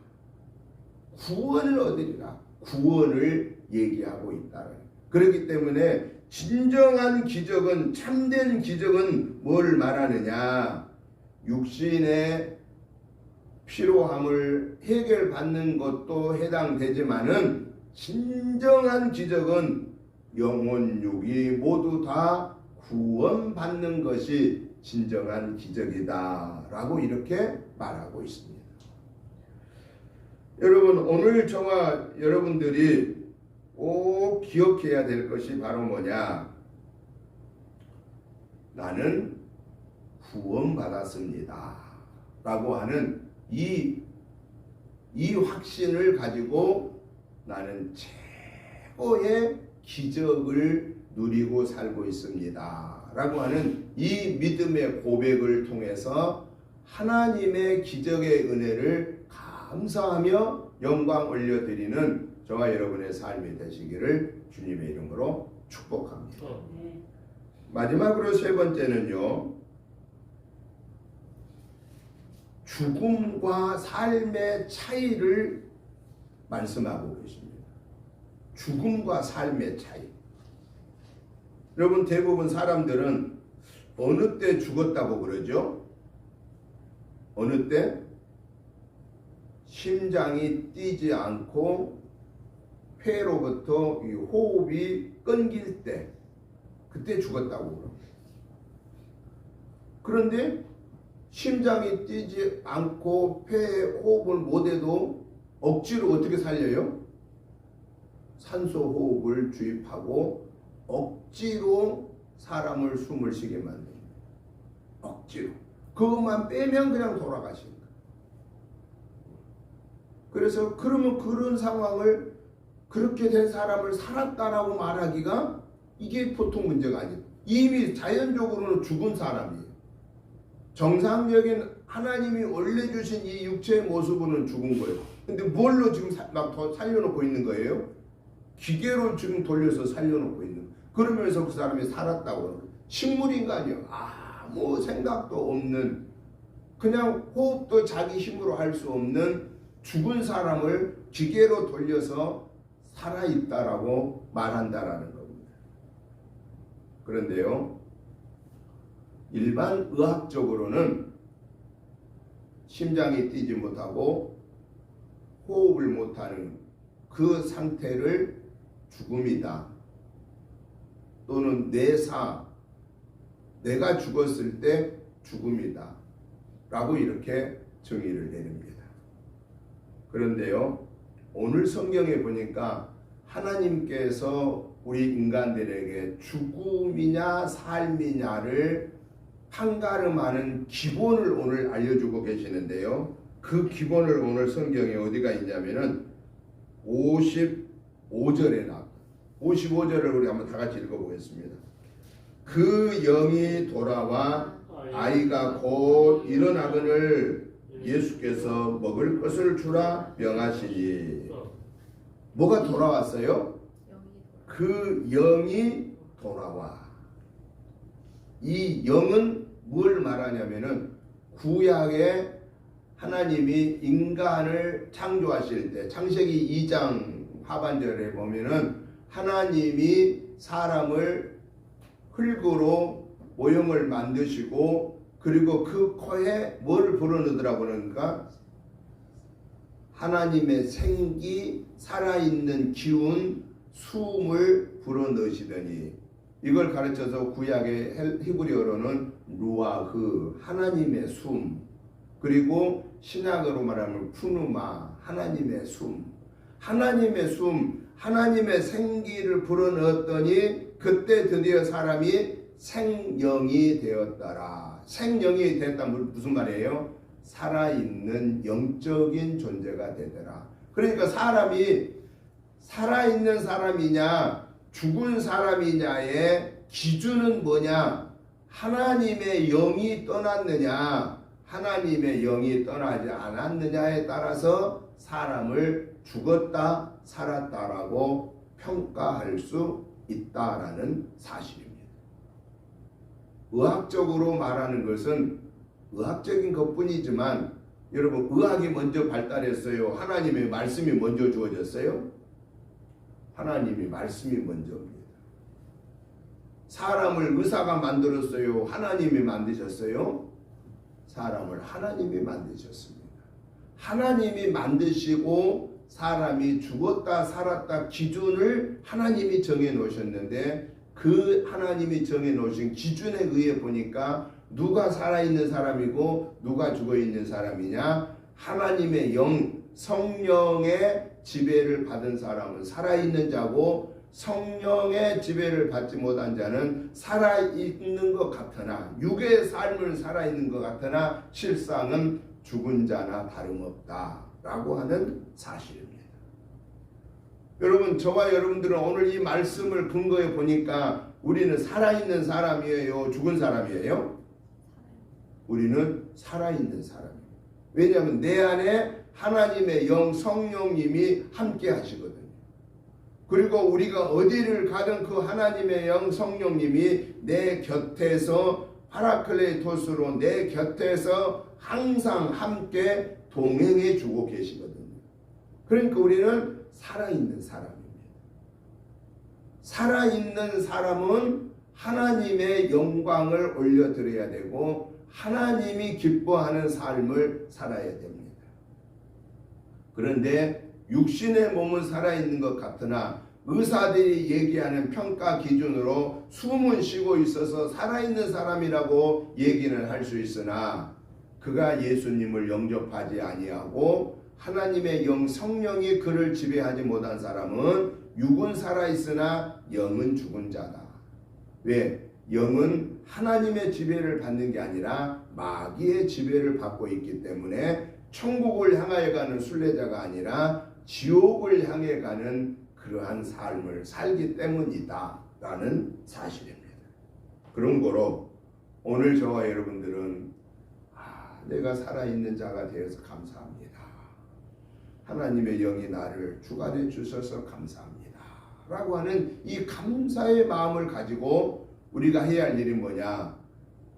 구원을 얻으리라. 구원을 얘기하고 있다. 그렇기 때문에 진정한 기적은, 참된 기적은 뭘 말하느냐? 육신의 피로함을 해결받는 것도 해당되지만은 진정한 기적은 영혼육이 모두 다 구원받는 것이 진정한 기적이다 라고 이렇게 말하고 있습니다. 여러분, 오늘 저와 여러분들이 꼭 기억해야 될 것이 바로 뭐냐? 나는 구원받았습니다 라고 하는 이 확신을 가지고 나는 최고의 기적을 누리고 살고 있습니다 라고 하는 이 믿음의 고백을 통해서 하나님의 기적의 은혜를 감사하며 영광 올려드리는 저와 여러분의 삶이 되시기를 주님의 이름으로 축복합니다. 마지막으로 세 번째는요, 죽음과 삶의 차이를 말씀하고 계십니다. 죽음과 삶의 차이. 여러분, 대부분 사람들은 어느 때 죽었다고 그러죠? 어느 때? 심장이 뛰지 않고 폐로부터 이 호흡이 끊길 때, 그때 죽었다고 그럽니다. 그런데 심장이 뛰지 않고 폐에 호흡을 못해도 억지로 어떻게 살려요? 산소 호흡을 주입하고 억지로 사람을 숨을 쉬게 만듭니다. 억지로. 그것만 빼면 그냥 돌아가십니다. 그래서 그러면 그런 상황을, 그렇게 된 사람을 살았다라고 말하기가 이게 보통 문제가 아니에요. 이미 자연적으로는 죽은 사람이에요. 정상적인 하나님이 원래 주신 이 육체의 모습은 죽은 거예요. 근데 뭘로 지금 막 더 살려놓고 있는 거예요? 기계로 지금 돌려서 살려놓고 있는 거예요. 그러면서 그 사람이 살았다고 그러는 거예요. 식물인간이요. 아무 생각도 없는, 그냥 호흡도 자기 힘으로 할 수 없는 죽은 사람을 기계로 돌려서 살아있다라고 말한다라는 겁니다. 그런데요, 일반 의학적으로는 심장이 뛰지 못하고 호흡을 못하는 그 상태를 죽음이다, 또는 내가 죽었을 때 죽음이다 라고 이렇게 정의를 내립니다. 그런데요, 오늘 성경에 보니까 하나님께서 우리 인간들에게 죽음이냐 삶이냐를 판가름하는 기본을 오늘 알려주고 계시는데요, 그 기본을 오늘 성경에 어디가 있냐면은 55절에 나옵니다. 55절을 우리 한번 다 같이 읽어보겠습니다. 그 영이 돌아와 아이가 곧 일어나거늘 예수께서 먹을 것을 주라 명하시니. 뭐가 돌아왔어요? 그 영이 돌아와. 이 영은 뭘 말하냐면은 구약에 하나님이 인간을 창조하실 때, 창세기 2장 하반절에 보면은 하나님이 사람을 흙으로 모형을 만드시고, 그리고 그 코에 뭘 불어넣으더라고 그러니까 하나님의 생기, 살아있는 기운, 숨을 불어넣으시더니 이걸 가르쳐서 구약의 히브리어로는 루아흐, 하나님의 숨, 그리고 신약으로 말하면 푸누마, 하나님의 숨, 하나님의 숨, 하나님의 생기를 불어넣었더니 그때 드디어 사람이 생명이 되었더라. 생명이 됐다면 무슨 말이에요? 살아있는 영적인 존재가 되더라. 그러니까 사람이 살아있는 사람이냐 죽은 사람이냐의 기준은 뭐냐? 하나님의 영이 떠났느냐 하나님의 영이 떠나지 않았느냐에 따라서 사람을 죽었다 살았다라고 평가할 수 있다라는 사실입니다. 의학적으로 말하는 것은 의학적인 것뿐이지만 여러분 의학이 먼저 발달했어요? 하나님의 말씀이 먼저 주어졌어요? 하나님이 말씀이 먼저입니다. 사람을 의사가 만들었어요? 하나님이 만드셨어요? 사람을 하나님이 만드셨습니다. 하나님이 만드시고 사람이 죽었다 살았다 기준을 하나님이 정해 놓으셨는데 그 하나님이 정해 놓으신 기준에 의해 보니까 누가 살아있는 사람이고 누가 죽어있는 사람이냐? 하나님의 영, 성령의 지배를 받은 사람은 살아있는 자고 성령의 지배를 받지 못한 자는 살아있는 것 같으나 육의 삶을 살아있는 것 같으나 실상은 죽은 자나 다름없다라고 하는 사실입니다. 여러분 저와 여러분들은 오늘 이 말씀을 근거해 보니까 우리는 살아있는 사람이에요? 죽은 사람이에요? 우리는 살아있는 사람이에요. 왜냐하면 내 안에 하나님의 영 성령님이 함께 하시거든요. 그리고 우리가 어디를 가든 그 하나님의 영 성령님이 내 곁에서 파라클레토스로 내 곁에서 항상 함께 동행해 주고 계시거든요. 그러니까 우리는 살아있는 사람입니다. 살아있는 사람은 하나님의 영광을 올려드려야 되고 하나님이 기뻐하는 삶을 살아야 됩니다. 그런데 육신의 몸은 살아있는 것 같으나 의사들이 얘기하는 평가 기준으로 숨은 쉬고 있어서 살아있는 사람이라고 얘기는 할 수 있으나 그가 예수님을 영접하지 아니하고 하나님의 영 성령이 그를 지배하지 못한 사람은 육은 살아있으나 영은 죽은 자다. 왜? 영은 하나님의 지배를 받는 게 아니라 마귀의 지배를 받고 있기 때문에 천국을 향하여 가는 순례자가 아니라 지옥을 향해 가는 그러한 삶을 살기 때문이다 라는 사실입니다. 그런 거로 오늘 저와 여러분들은 내가 살아있는 자가 되어서 감사합니다. 하나님의 영이 나를 주관해 주셔서 감사합니다 라고 하는 이 감사의 마음을 가지고 우리가 해야 할 일이 뭐냐?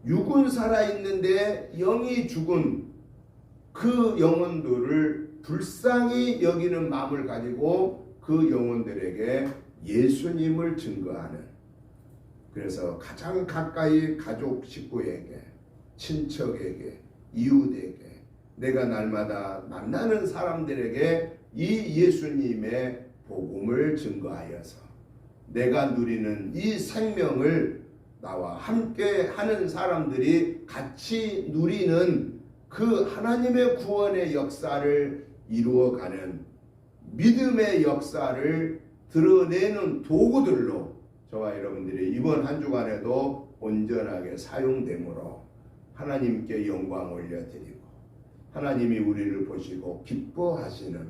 육은 살아있는데 영이 죽은 그 영혼들을 불쌍히 여기는 마음을 가지고 그 영혼들에게 예수님을 증거하는, 그래서 가장 가까이 가족 식구에게, 친척에게, 이웃에게, 내가 날마다 만나는 사람들에게 이 예수님의 복음을 증거하여서 내가 누리는 이 생명을 나와 함께 하는 사람들이 같이 누리는 그 하나님의 구원의 역사를 이루어가는 믿음의 역사를 드러내는 도구들로 저와 여러분들이 이번 한 주간에도 온전하게 사용되므로 하나님께 영광 올려드리고 하나님이 우리를 보시고 기뻐하시는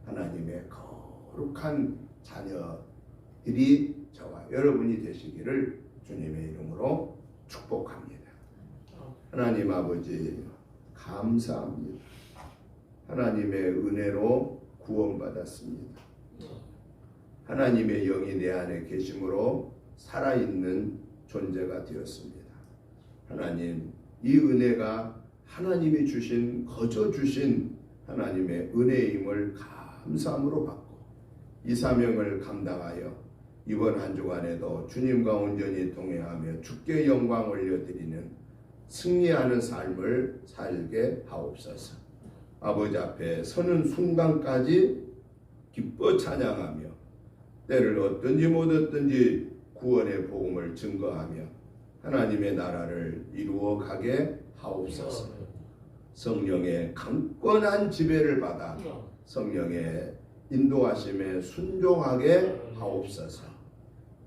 하나님의 거룩한 자녀들이 저와 여러분이 되시기를 주님의 이름으로 축복합니다. 하나님 아버지 감사합니다. 하나님의 은혜로 구원받았습니다. 하나님의 영이 내 안에 계심으로 살아있는 존재가 되었습니다. 하나님, 이 은혜가 하나님이 주신, 거저 주신 하나님의 은혜임을 감사함으로 받고 이 사명을 감당하여 이번 한 주간에도 주님과 온전히 동행하며 주께 영광 올려드리는 승리하는 삶을 살게 하옵소서. 아버지 앞에 서는 순간까지 기뻐 찬양하며 때를 얻든지 못 얻든지 구원의 복음을 증거하며 하나님의 나라를 이루어 가게 하옵소서. 성령의 강권한 지배를 받아 성령의 인도하심에 순종하게 하옵소서.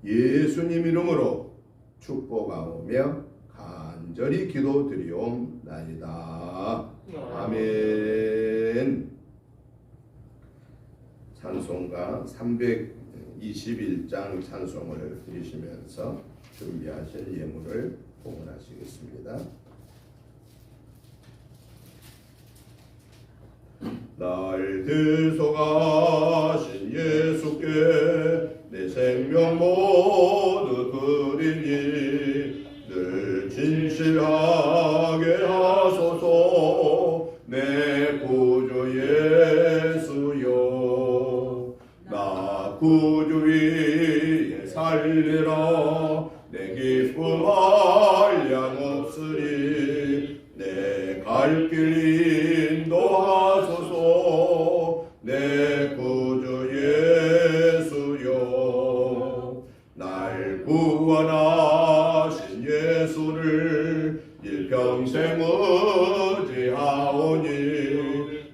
예수님 이름으로 축복하오며 간절히 기도드리옵나이다. 아멘. 찬송가 321장 찬송을 드리시면서 준비하신 예물을 봉헌하시겠습니다. 날 대속하신 예수께 내 생명 모두 드리니 늘 진실하게 하소서. 내 구주 예수여, 나 구주 위에 살리라. 내 기쁨 한량 없으리. 내 갈 길 인도하소서. 내 구주 예수여, 날 구원하신 예수를 일평생 의지하오니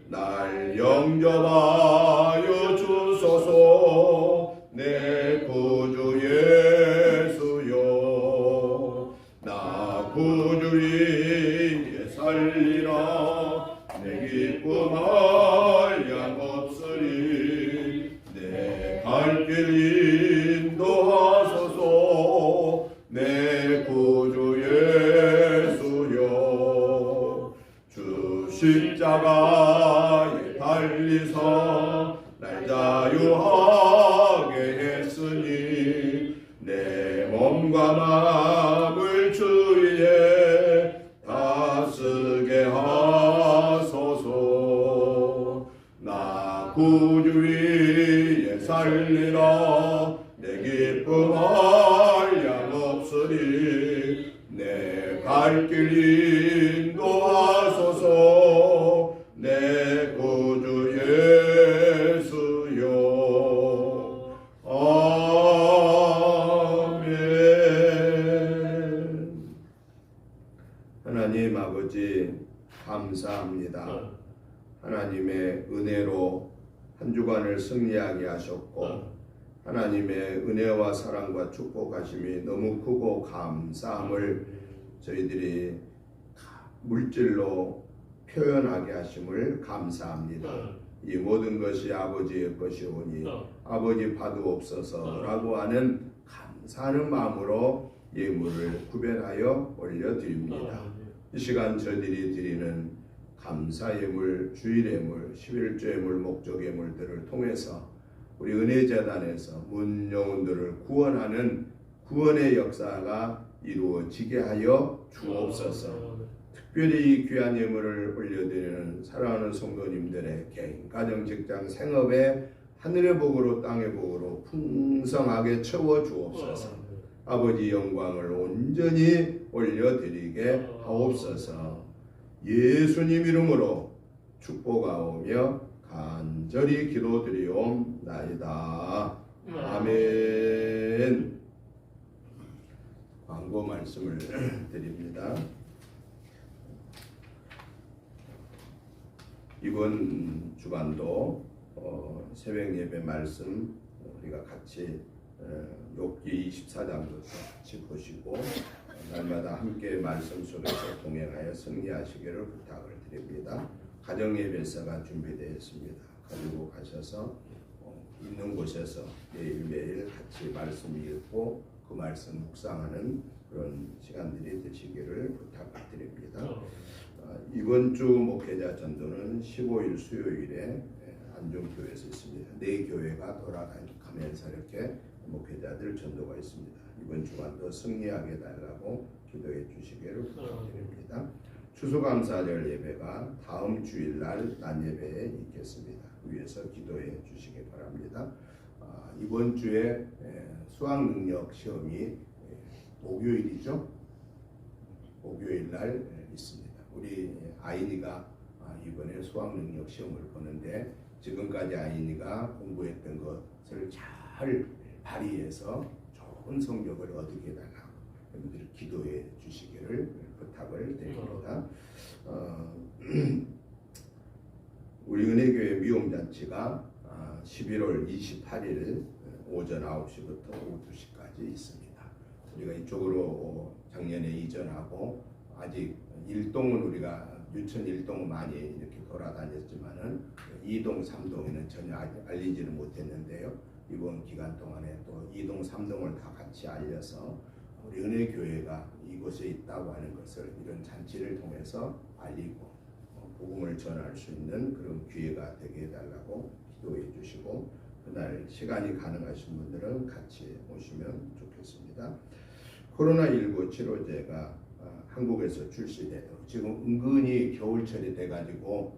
날 영접하여 주소서. 내 구주 예수여, 나 구주 위에 살리라. 내 기쁨 한량 없으리. 내 갈 길 인도하소서. 내 구주 예수여, 주 십자가에 달리사 날 자유하게 했으니 내 몸과 마음을 주위에 다스게 하소서. 나 구주 위에 살리라. 내 기쁨 한량 없으리. 내 갈 길 인도하소서. 내 구주 예수여. 아멘. 하나님 아버지 감사합니다. 하나님의 은혜로 한 주간을 승리하게 하셨고 하나님의 은혜와 사랑과 축복하심이 너무 크고 감사함을 저희들이 물질로 표현하게 하심을 감사합니다. 이 모든 것이 아버지의 것이오니 아버지 받으옵소서라고 하는 감사하는 마음으로 예물을 구별하여 올려드립니다. 이 시간 저희들이 드리는 감사 예물, 주일 예물, 11조 예물, 목적 예물들을 통해서 우리 은혜재단에서 문 영혼들을 구원하는 구원의 역사가 이루어지게 하여 주옵소서. 특별히 이 귀한 예물을 올려드리는 사랑하는 성도님들의 개인, 가정, 직장, 생업에 하늘의 복으로 땅의 복으로 풍성하게 채워 주옵소서. 아버지 영광을 온전히 올려드리게 하옵소서. 예수님 이름으로 축복하오며 간절히 기도드리옵나이다. 아멘. 광고 말씀을 드립니다. 이번 주간도 새벽 예배 말씀 우리가 같이 욥기 24장도 같이 보시고 날마다 함께 말씀 속에서 동행하여 승리하시기를 부탁을 드립니다. 가정 예배사가 준비되어 있습니다. 가지고 가셔서 있는 곳에서 매일매일 같이 말씀 읽고 그 말씀 묵상하는 그런 시간들이 되시기를 부탁드립니다. 이번 주 목회자 전도는 15일 수요일에 안중교회에서 있습니다. 네 교회가 돌아가면서 이렇게 목회자들 전도가 있습니다. 이번 주간도 승리하게 달라고 기도해 주시기를 부탁드립니다. 추수감사절 예배가 다음 주일날 낮 예배에 있겠습니다. 위에서 기도해 주시기 바랍니다. 이번 주에 수학능력 시험이 목요일이죠. 목요일날 있습니다. 우리 아이니가 이번에 수학능력 시험을 보는데 지금까지 아이니가 공부했던 것을 잘 발휘해서 좋은 성적을 얻게 해달라고 여러분들이 기도해 주시기를 부탁을 드립니다. 우리 은혜교회 미용잔치가 11월 28일 오전 9시부터 오후 2시까지 있습니다. 우리가 이쪽으로 작년에 이전하고 아직 1동은 우리가 유천 1동은 많이 이렇게 돌아다녔지만은 2동, 3동에는 전혀 알리지는 못했는데요. 이번 기간 동안에 또 2동, 3동을 다 같이 알려서 우리 은혜교회가 이곳에 있다고 하는 것을 이런 잔치를 통해서 알리고 복음을 전할 수 있는 그런 기회가 되게 해달라고 기도해 주시고, 그날 시간이 가능하신 분들은 같이 오시면 좋겠습니다. 코로나19 치료제가 한국에서 출시돼도 지금 은근히 겨울철이 돼가지고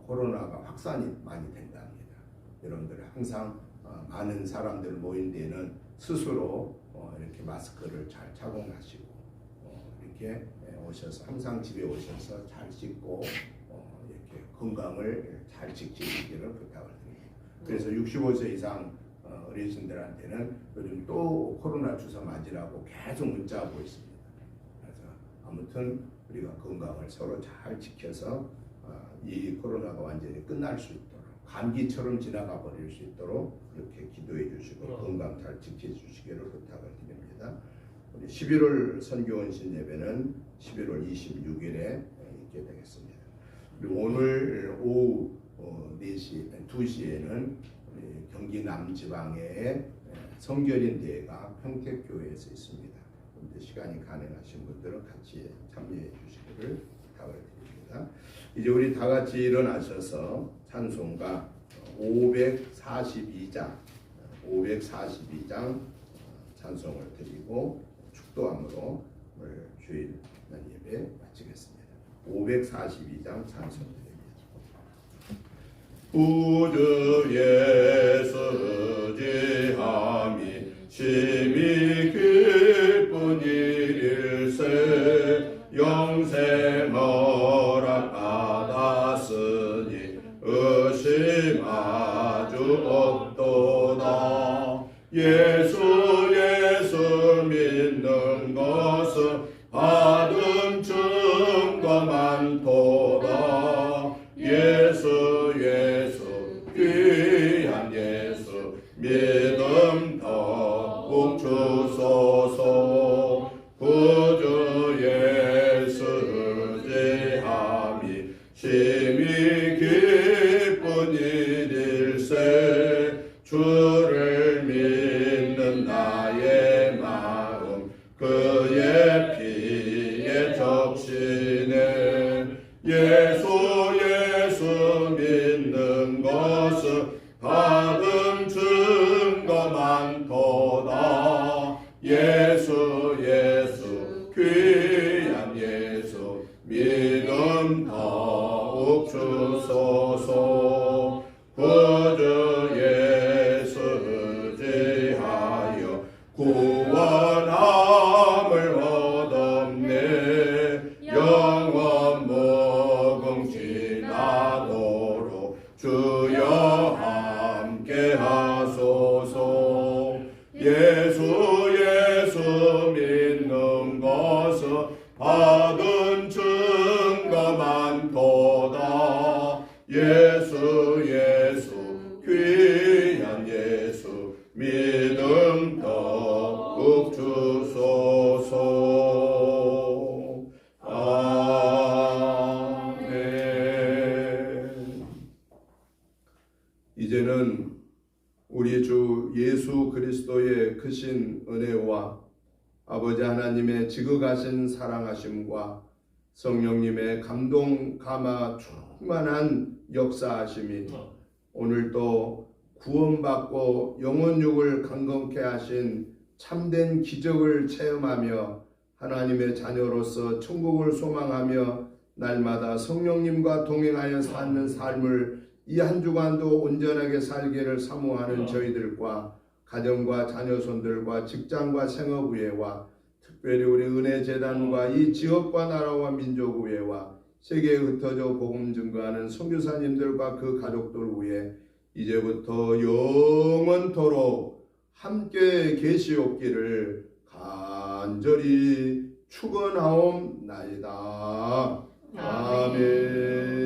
코로나가 확산이 많이 된답니다. 여러분들 항상 많은 사람들 모인 데는 스스로 이렇게 마스크를 잘 착용하시고 이렇게 오셔서 항상 집에 오셔서 잘 씻고 이렇게 건강을 잘 지키시기를 부탁을 드립니다. 그래서 65세 이상 어르신들한테는 요즘 또 코로나 주사 맞으라고 계속 문자하고 있습니다. 그래서 아무튼 우리가 건강을 서로 잘 지켜서 이 코로나가 완전히 끝날 수 있도록, 감기처럼 지나가 버릴 수 있도록 그렇게 기도해 주시고 건강 잘 지켜주시기를 부탁을 드립니다. 우리 11월 선교원신 예배는 11월 26일에 있게 되겠습니다. 그리고 오늘 오후 2시에는 경기 남지방의 성결인 대회가 평택교회에서 있습니다. 시간이 가능하신 분들은 같이 참여해 주시기를 부탁을 드립니다. 이제 우리 다 같이 일어나셔서 찬송가 542장 찬송을 드리고 축도함으로 오늘 주일 예배 마치겠습니다. 542장 찬송 드립니다. 우주의 서지함이 심히 기쁜 일일세 영생 허락 받았으니 의심 아주 없도다. 예수 믿는 것은 받은 증거 많도다. 예수 귀한 예수 믿음 더욱 주소서. 구주 예수 의지함이 심히 기쁜 일일세 주를 믿는 나의 마음 그의 피에 적시네. 예수 믿는 것은 받은 증거 많도다. 예수 귀한 예수 믿음 더욱 주소서. 구주 예수 의지하여 구원함을 얻었네. 영원 무궁 지나도록 주여 함께 하소서. 예수 믿는 것은 받은 증거 많도다. 예수 귀한 예수 믿음 더욱 주소서. 아멘. 이제는 우리 주 예수 그리스도의 크신 은혜와 아버지 하나님의 지극하신 사랑하심과 성령님의 감동 감화 충만한 역사하심이 오늘도 구원받고 영혼육을 강건케 하신 참된 기적을 체험하며 하나님의 자녀로서 천국을 소망하며 날마다 성령님과 동행하여 사는 삶을 이 한 주간도 온전하게 살기를 사모하는 저희들과 가정과 자녀손들과 직장과 생업의회와 특별히 우리 은혜재단과 이 지역과 나라와 민족의회와 세계에 흩어져 복음 증거하는 선교사님들과 그 가족들 위해 이제부터 영원토록 함께 계시옵기를 간절히 축원하옵나이다. 아멘.